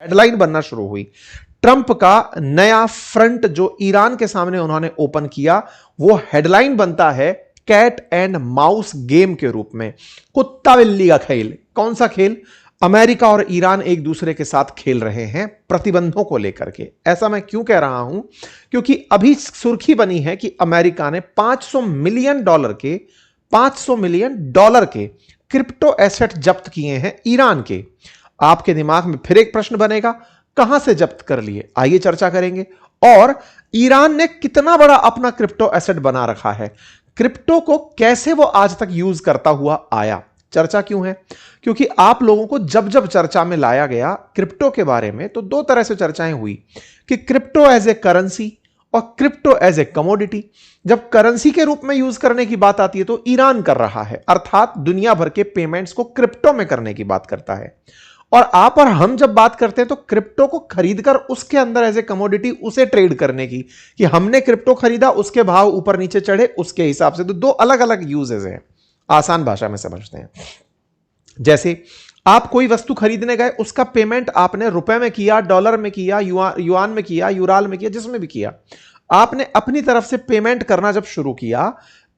Headline बनना शुरू हुई। ट्रंप का नया फ्रंट जो ईरान के सामने उन्होंने ओपन किया, वो हेडलाइन बनता है कैट एंड माउस गेम के रूप में, कुत्ता बिल्ली का खेल। कौन सा खेल? अमेरिका और ईरान एक दूसरे के साथ खेल रहे हैं प्रतिबंधों को लेकर के। ऐसा मैं क्यों कह रहा हूं? क्योंकि अभी सुर्खी बनी है कि अमेरिका ने $500 मिलियन के क्रिप्टो एसेट जब्त किए हैं ईरान के। आपके दिमाग में फिर एक प्रश्न बनेगा, कहां से जब्त कर लिए? आइए चर्चा करेंगे। और ईरान ने कितना बड़ा अपना क्रिप्टो एसेट बना रखा है, क्रिप्टो को कैसे वो आज तक यूज करता हुआ आया। चर्चा क्यों है? क्योंकि आप लोगों को जब जब चर्चा में लाया गया क्रिप्टो के बारे में, तो दो तरह से चर्चाएं हुई कि क्रिप्टो एज ए करेंसी और क्रिप्टो एज ए कमोडिटी। जब करेंसी के रूप में यूज करने की बात आती है तो ईरान कर रहा है, अर्थात दुनिया भर के पेमेंट्स को क्रिप्टो में करने की बात करता है। और आप और हम जब बात करते हैं तो क्रिप्टो को खरीदकर उसके अंदर एज ए कमोडिटी उसे ट्रेड करने की, कि हमने क्रिप्टो खरीदा, उसके भाव ऊपर नीचे चढ़े उसके हिसाब से। तो दो अलग अलग यूजेस हैं, आसान भाषा में समझते हैं। जैसे आप कोई वस्तु खरीदने गए, उसका पेमेंट आपने रुपए में किया, डॉलर में किया, युआन में किया, यूराल में किया, जिसमें भी किया, आपने अपनी तरफ से पेमेंट करना जब शुरू किया,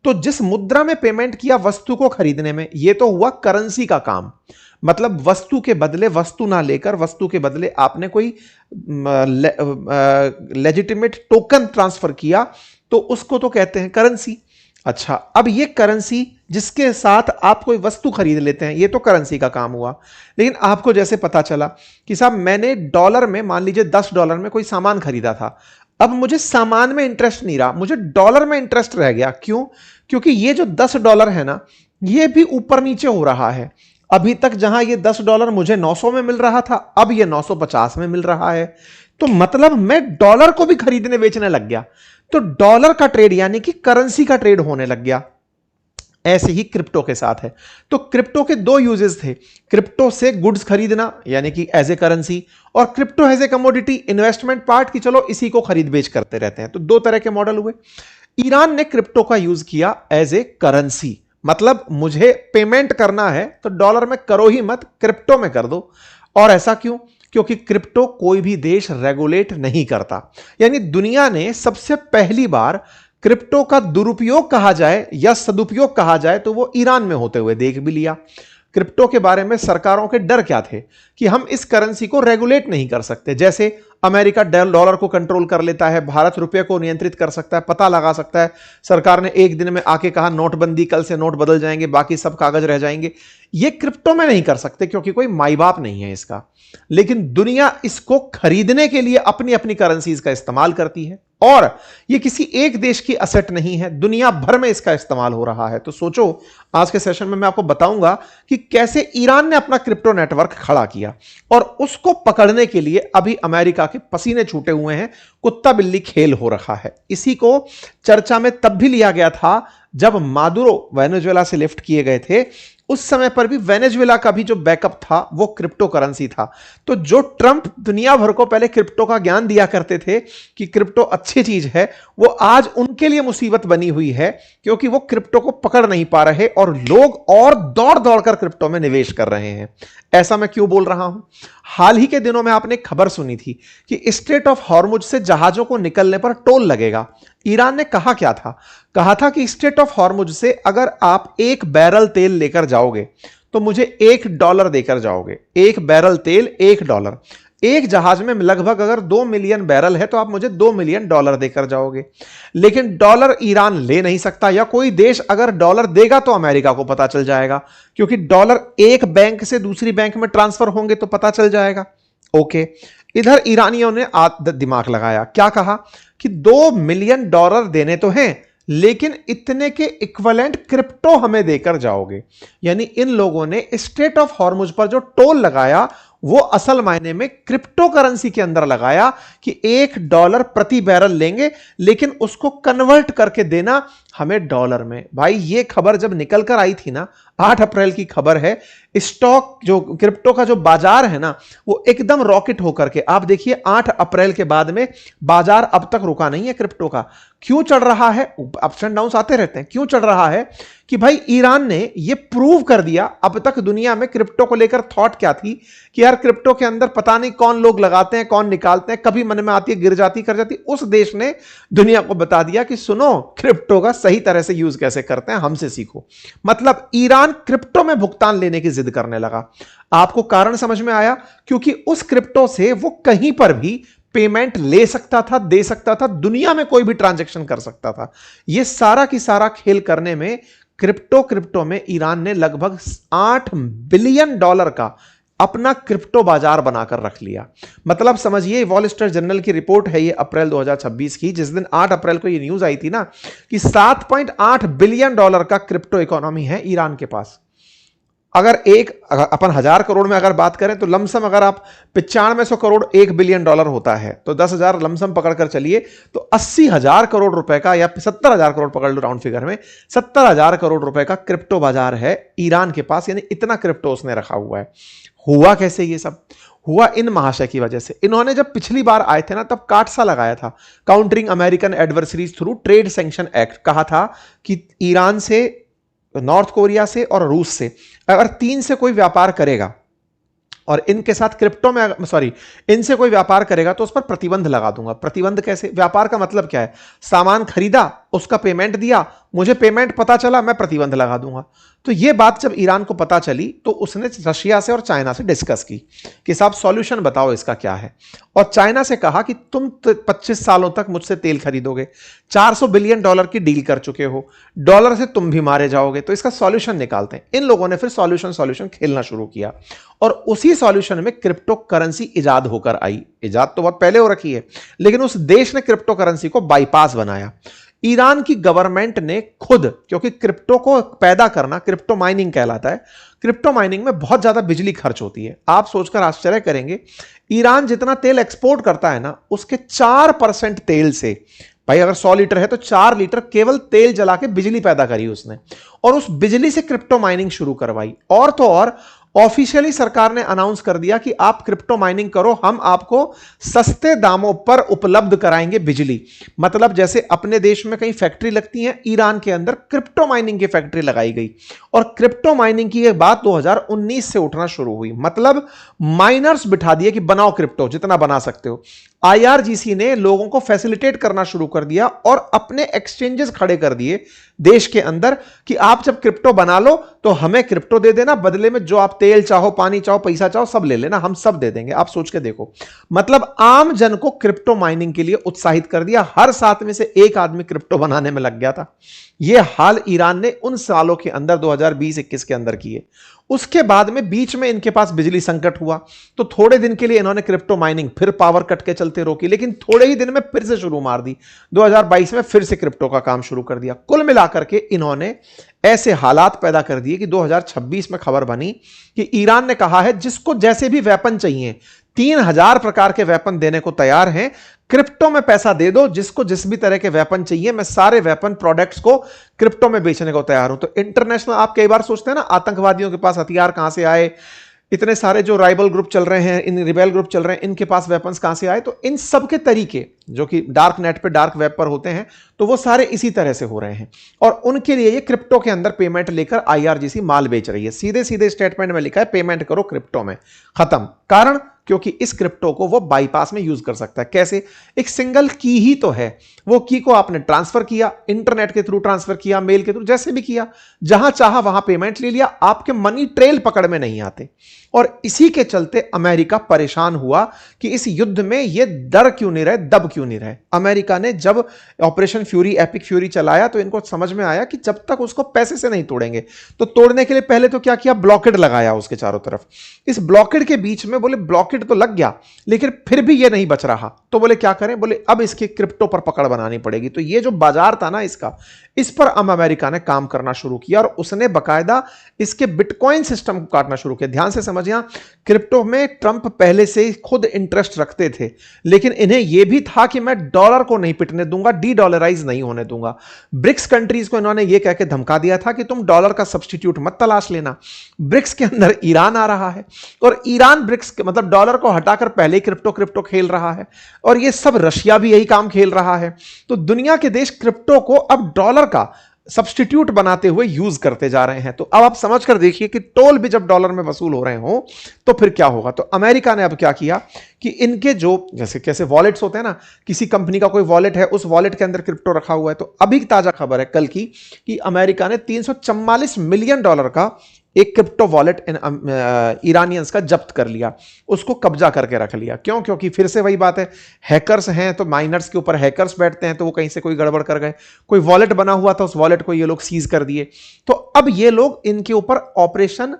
तो जिस मुद्रा में पेमेंट किया वस्तु को खरीदने में, यह तो हुआ करेंसी का काम। मतलब वस्तु के बदले वस्तु ना लेकर, वस्तु के बदले आपने कोई लेजिटिमेट टोकन ट्रांसफर किया, तो उसको तो कहते हैं करेंसी। अच्छा, अब ये करेंसी जिसके साथ आप कोई वस्तु खरीद लेते हैं, ये तो करेंसी का काम हुआ। लेकिन आपको जैसे पता चला कि साहब मैंने डॉलर में, मान लीजिए $10 में कोई सामान खरीदा था, अब मुझे सामान में इंटरेस्ट नहीं रहा, मुझे डॉलर में इंटरेस्ट रह गया। क्यों? क्योंकि ये जो $10 है ना, ये भी ऊपर नीचे हो रहा है। अभी तक जहां ये $10 मुझे 900 में मिल रहा था, अब ये 950 में मिल रहा है। तो मतलब मैं डॉलर को भी खरीदने बेचने लग गया, तो डॉलर का ट्रेड यानी कि करेंसी का ट्रेड होने लग गया। ऐसे ही क्रिप्टो के साथ है। तो क्रिप्टो के दो यूजेस थे, क्रिप्टो से गुड्स खरीदना यानी कि एज ए करेंसी, और crypto as a commodity, investment part की चलो इसी को खरीद बेच करते रहते हैं। तो दो तरह के मॉडल हुए। ईरान ने क्रिप्टो का यूज किया एज ए करेंसी, मतलब मुझे पेमेंट करना है तो डॉलर में करो ही मत, क्रिप्टो में कर दो। और ऐसा क्यों? क्योंकि क्रिप्टो कोई भी देश रेगुलेट नहीं करता। यानी दुनिया ने सबसे पहली बार क्रिप्टो का दुरुपयोग कहा जाए या सदुपयोग कहा जाए तो वो ईरान में होते हुए देख भी लिया। क्रिप्टो के बारे में सरकारों के डर क्या थे कि हम इस करेंसी को रेगुलेट नहीं कर सकते। जैसे अमेरिका डॉलर को कंट्रोल कर लेता है, भारत रुपये को नियंत्रित कर सकता है, पता लगा सकता है। सरकार ने एक दिन में आके कहा नोटबंदी, कल से नोट बदल जाएंगे, बाकी सब कागज रह जाएंगे। ये क्रिप्टो में नहीं कर सकते क्योंकि कोई माई बाप नहीं है इसका। लेकिन दुनिया इसको खरीदने के लिए अपनी अपनी करेंसीज का इस्तेमाल करती है, और ये किसी एक देश की असेट नहीं है, दुनिया भर में इसका इस्तेमाल हो रहा है। तो सोचो, आज के सेशन में मैं आपको बताऊंगा कि कैसे ईरान ने अपना क्रिप्टो नेटवर्क खड़ा किया, और उसको पकड़ने के लिए अभी अमेरिका के पसीने छूटे हुए हैं, कुत्ता बिल्ली खेल हो रखा है। इसी को चर्चा में तब भी लिया गया था जब मादुरो वेनेजुएला से लिफ्ट किए गए थे। उस समय पर भी वेनेजुएला का भी जो बैकअप था वो क्रिप्टो करेंसी था। तो जो ट्रंप दुनिया भर को पहले क्रिप्टो का ज्ञान दिया करते थे कि क्रिप्टो अच्छी चीज है, वो आज उनके लिए मुसीबत बनी हुई है क्योंकि वो क्रिप्टो को पकड़ नहीं पा रहे और लोग और दौड़ दौड़ कर क्रिप्टो में निवेश कर रहे हैं। ऐसा मैं क्यों बोल रहा हूं? हाल ही के दिनों में आपने खबर सुनी थी कि स्ट्रेट ऑफ हॉर्मुज से जहाजों को निकलने पर टोल लगेगा। ईरान ने कहा क्या था? कहा था कि स्ट्रेट ऑफ हॉर्मुज से अगर आप 1 बैरल तेल लेकर जाओगे तो मुझे $1 देकर जाओगे। 1 बैरल तेल $1। एक जहाज में लगभग अगर 2 मिलियन बैरल है तो आप मुझे $2 मिलियन देकर जाओगे। लेकिन डॉलर ईरान ले नहीं सकता, या कोई देश अगर डॉलर देगा तो अमेरिका को पता चल जाएगा, क्योंकि डॉलर एक बैंक से दूसरी बैंक में ट्रांसफर होंगे तो पता चल जाएगा। ओके, इधर ईरानियों ने दिमाग लगाया, क्या कहा कि $2 मिलियन देने तो हैं, लेकिन इतने के इक्विवेलेंट क्रिप्टो हमें देकर जाओगे। यानी इन लोगों ने स्ट्रेट ऑफ हॉर्मुज पर जो टोल लगाया वो असल मायने में क्रिप्टो करेंसी के अंदर लगाया कि $1 प्रति बैरल लेंगे, लेकिन उसको कन्वर्ट करके देना हमें डॉलर में। भाई ये खबर जब निकल कर आई थी ना, 8 अप्रैल की खबर है, स्टॉक जो क्रिप्टो का जो बाजार है ना वो एकदम रॉकेट होकर के, आप देखिए 8 अप्रैल के बाद में बाजार अब तक रुका नहीं है क्रिप्टो का। क्यों चढ़ रहा है? अप्स एंड डाउन्स आते रहते हैं। क्यों चढ़ रहा है? कि भाई ईरान ने ये प्रूव कर दिया। अब तक दुनिया में क्रिप्टो को लेकर थॉट क्या थी कि यार क्रिप्टो के अंदर पता नहीं कौन लोग लगाते हैं, कौन निकालते हैं, कभी मन में आती है, गिर जाती, कर जाती। उस देश ने दुनिया को बता दिया कि सुनो, क्रिप्टो का सही तरह से यूज कैसे करते हैं, हमसे सीखो। मतलब ईरान क्रिप्टो में भुगतान लेने की जिद करने लगा। आपको कारण समझ में आया? क्योंकि उस क्रिप्टो से वो कहीं पर भी पेमेंट ले सकता था, दे सकता था, दुनिया में कोई भी ट्रांजैक्शन कर सकता था। यह सारा की सारा खेल करने में क्रिप्टो में ईरान ने लगभग $8 बिलियन का अपना क्रिप्टो बाजार बनाकर रख लिया। मतलब समझिए, वॉल स्ट्रीट जर्नल की रिपोर्ट है ये अप्रैल 2026 की, जिस दिन 8 अप्रैल को ये न्यूज आई थी ना कि $7.8 बिलियन का क्रिप्टो इकोनॉमी है ईरान के पास। अगर अपन 1000 करोड़ में अगर बात करें तो लमसम अगर आप 9500 करोड़ $1 बिलियन होता है तो 10,000 लमसम पकड़कर चलिए तो 80,000 करोड़ रुपए का, या 70,000 करोड़ पकड़ लो राउंड फिगर में, 70,000 करोड़ रुपए का क्रिप्टो बाजार है ईरान के पास। यानी इतना क्रिप्टो उसने रखा हुआ है। हुआ कैसे ये सब? हुआ इन महाशय की वजह से। इन्होंने जब पिछली बार आए थे ना, तब काटसा लगाया था, countering American adversaries through trade sanction act. कहा था कि ईरान से, नॉर्थ कोरिया से और रूस से अगर 3 से कोई व्यापार करेगा और इनके साथ क्रिप्टो में, इनसे कोई व्यापार करेगा तो उस पर प्रतिबंध लगा दूंगा। प्रतिबंध कैसे? व्यापार का मतलब क्या है? सामान खरीदा, उसका पेमेंट दिया, मुझे पेमेंट पता चला, मैं प्रतिबंध लगा दूंगा। तो यह बात जब ईरान को पता चली तो उसने रशिया से और चाइना से डिस्कस की कि साहब सॉल्यूशन बताओ इसका क्या है। और चाइना से कहा कि तुम 25 सालों तक मुझसे तेल खरीदोगे, $400 बिलियन की डील कर चुके हो, डॉलर से तुम भी मारे जाओगे, तो इसका सॉल्यूशन निकालते हैं। इन लोगों ने फिर सॉल्यूशन खेलना शुरू किया और उसी सॉल्यूशन में क्रिप्टो करेंसी इजाद होकर आई। इजाद तो बहुत पहले हो रखी है, लेकिन उस देश ने क्रिप्टो करेंसी को बाईपास बनाया। ईरान की गवर्नमेंट ने खुद, क्योंकि क्रिप्टो को पैदा करना क्रिप्टो माइनिंग कहलाता है, क्रिप्टो माइनिंग में बहुत ज्यादा बिजली खर्च होती है। आप सोचकर आश्चर्य करेंगे, ईरान जितना तेल एक्सपोर्ट करता है ना, उसके 4% तेल से, भाई अगर 100 लीटर है तो 4 लीटर केवल तेल जला के बिजली पैदा करी उसने, और उस बिजली से क्रिप्टो माइनिंग शुरू करवाई। और तो और ऑफिशियली सरकार ने अनाउंस कर दिया कि आप क्रिप्टो माइनिंग करो, हम आपको सस्ते दामों पर उपलब्ध कराएंगे बिजली। मतलब जैसे अपने देश में कई फैक्ट्री लगती हैं, ईरान के अंदर क्रिप्टो माइनिंग की फैक्ट्री लगाई गई और क्रिप्टो माइनिंग की यह बात 2019 से उठना शुरू हुई। मतलब माइनर्स बिठा दिए कि बनाओ क्रिप्टो, जितना बना सकते हो। IRGC ने लोगों को फैसिलिटेट करना शुरू कर दिया और अपने एक्सचेंजेस खड़े कर दिए देश के अंदर कि आप जब क्रिप्टो बना लो तो हमें क्रिप्टो दे देना, बदले में जो आप तेल चाहो, पानी चाहो, पैसा चाहो, सब ले लेना, हम सब दे देंगे। आप सोच के देखो, मतलब आम जन को क्रिप्टो माइनिंग के लिए उत्साहित कर दिया। हर 7 में से 1 आदमी क्रिप्टो बनाने में लग गया था। यह हाल ईरान ने उन सालों के अंदर 2020-21 के अंदर किए। उसके बाद में बीच में इनके पास बिजली संकट हुआ तो थोड़े दिन के लिए इन्होंने क्रिप्टो माइनिंग फिर पावर कट के चलते रोकी, लेकिन थोड़े ही दिन में फिर से शुरू मार दी। 2022 में फिर से क्रिप्टो का काम शुरू कर दिया। कुल मिलाकर के इन्होंने ऐसे हालात पैदा कर दिए कि 2026 में खबर बनी कि ईरान ने कहा है जिसको जैसे भी वेपन चाहिए, 3000 प्रकार के वेपन देने को तैयार हैं, क्रिप्टो में पैसा दे दो, जिसको जिस भी तरह के वेपन चाहिए, मैं सारे वेपन प्रोडक्ट्स को क्रिप्टो में बेचने को तैयार हूं। तो इंटरनेशनल, आप कई बार सोचते हैं ना आतंकवादियों के पास हथियार कहां से आए, इतने सारे जो राइवल ग्रुप चल रहे हैं, इन रिबेल ग्रुप चल रहे हैं, इनके पास वेपन्स कहां से आए, तो इन सब के तरीके जो कि डार्क नेट पे, डार्क वेब पर होते हैं, तो वो सारे इसी तरह से हो रहे हैं और उनके लिए ये क्रिप्टो के अंदर पेमेंट लेकर IRGC माल बेच रही है। सीधे सीधे स्टेटमेंट में लिखा है पेमेंट करो क्रिप्टो में, खत्म। कारण क्योंकि इस क्रिप्टो को वो बाईपास में यूज कर सकता है। कैसे? एक सिंगल की ही तो है, वो की को आपने ट्रांसफर किया, इंटरनेट के थ्रू ट्रांसफर किया, मेल के थ्रू, जैसे भी किया, जहां चाहा वहां पेमेंट ले लिया, आपके मनी ट्रेल पकड़ में नहीं आते। और इसी के चलते अमेरिका परेशान हुआ कि इस युद्ध में ये डर क्यों नहीं रहे, दब क्यों नहीं रहे। अमेरिका ने जब ऑपरेशन फ्यूरी, एपिक फ्यूरी चलाया तो इनको समझ में आया कि जब तक उसको पैसे से नहीं तोड़ेंगे, तो तोड़ने के लिए पहले तो क्या किया, ब्लॉकेड लगाया उसके चारों तरफ। इस ब्लॉकेड के बीच में बोले ब्लॉकेड तो लग गया लेकिन फिर भी ये नहीं बच रहा, तो बोले क्या करें, बोले अब इसके क्रिप्टो पर पकड़ बनानी पड़ेगी। तो ये जो बाजार था ना इसका, इस पर अब अमेरिका ने काम करना शुरू किया और उसने बकायदा इसके बिटकॉइन सिस्टम को काटना शुरू किया। ध्यान से समझिए, क्रिप्टो में ट्रंप पहले से खुद इंटरेस्ट रखते थे, लेकिन इन्हें यह भी था कि मैं डॉलर को नहीं पिटने दूंगा, डी डॉलराइज नहीं होने दूंगा। ब्रिक्स कंट्रीज को इन्होंने यह कहकर धमका दिया था कि तुम डॉलर का सब्स्टिट्यूट मत तलाश लेना। ब्रिक्स के अंदर ईरान आ रहा है और ईरान ब्रिक्स मतलब डॉलर को हटाकर पहले ही क्रिप्टो खेल रहा है और यह सब रशिया भी यही काम खेल रहा है। तो दुनिया के देश क्रिप्टो को अब डॉलर का सब्स्टिट्यूट बनाते हुए यूज करते जा रहे हैं। तो अब आप समझ कर देखिए कि टोल भी जब डॉलर में वसूल हो रहे हो तो फिर क्या होगा। तो अमेरिका ने अब क्या किया कि इनके जो जैसे कैसे वॉलेट्स होते हैं ना, किसी कंपनी का कोई वॉलेट है, उस वॉलेट के अंदर क्रिप्टो रखा हुआ है। तो अभी ताजा खबर है कल की कि अमेरिका ने $344 मिलियन का एक क्रिप्टो वॉलेट ईरानियंस का जब्त कर लिया, उसको कब्जा करके रख लिया। क्यों? क्योंकि फिर से वही बात है, हैकर्स हैं तो माइनर्स के ऊपर हैकर्स बैठते हैं, तो वो कहीं से कोई गड़बड़ कर गए, कोई वॉलेट बना हुआ था, उस वॉलेट को ये लोग सीज कर दिए। तो अब ये लोग इनके ऊपर ऑपरेशन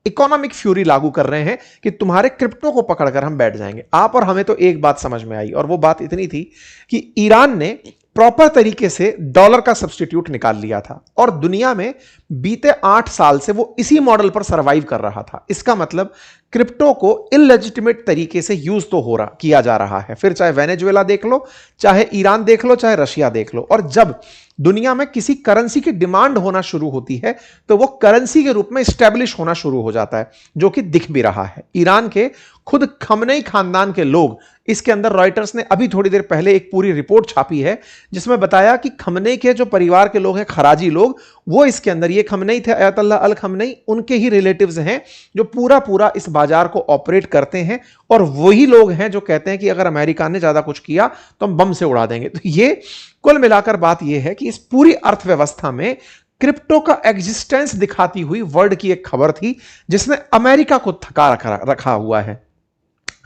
इकोनॉमिक फ्यूरी लागू कर रहे हैं कि तुम्हारे क्रिप्टो को पकड़कर हम बैठ जाएंगे। आप और हमें तो एक बात समझ में आई, और वो बात इतनी थी कि ईरान ने प्रॉपर तरीके से डॉलर का सब्स्टिट्यूट निकाल लिया था और दुनिया में बीते 8 साल से वो इसी मॉडल पर सरवाइव कर रहा था। इसका मतलब क्रिप्टो को इलेजिटिमेट तरीके से यूज तो हो रहा किया जा रहा है। फिर चाहे वेनेजुएला देख लो, चाहे ईरान देख लो, चाहे रशिया देख लो। और जब दुनिया में किसी करेंसी की डिमांड होना शुरू होती है तो वो करेंसी के रूप में स्टैब्लिश होना शुरू हो जाता है, जो कि दिख भी रहा है। ईरान के खुद खमनेई खानदान के लोग, इसके अंदर रॉयटर्स ने अभी थोड़ी देर पहले एक पूरी रिपोर्ट छापी है जिसमें बताया कि खमनेई के जो परिवार के लोग हैं, खराजी लोग, वो इसके अंदर, ये खमनेई थे अयतुल्लाह अल खमनेई, उनके ही रिलेटिव्स हैं जो पूरा पूरा इस बाजार को ऑपरेट करते हैं। और वही लोग हैं जो कहते हैं कि अगर अमेरिका ने ज्यादा कुछ किया तो हम बम से उड़ा देंगे। तो ये कुल मिलाकर बात यह है कि इस पूरी अर्थव्यवस्था में क्रिप्टो का एग्जिस्टेंस दिखाती हुई वर्ल्ड की एक खबर थी जिसने अमेरिका को थका रखा हुआ है।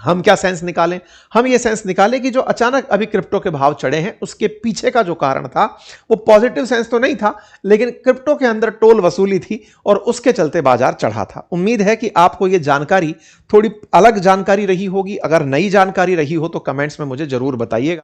हम क्या सेंस निकालें? हम ये सेंस निकालें कि जो अचानक अभी क्रिप्टो के भाव चढ़े हैं उसके पीछे का जो कारण था वो पॉजिटिव सेंस तो नहीं था, लेकिन क्रिप्टो के अंदर टोल वसूली थी और उसके चलते बाजार चढ़ा था। उम्मीद है कि आपको ये जानकारी थोड़ी अलग जानकारी रही होगी। अगर नई जानकारी रही हो तो कमेंट्स में मुझे जरूर बताइएगा।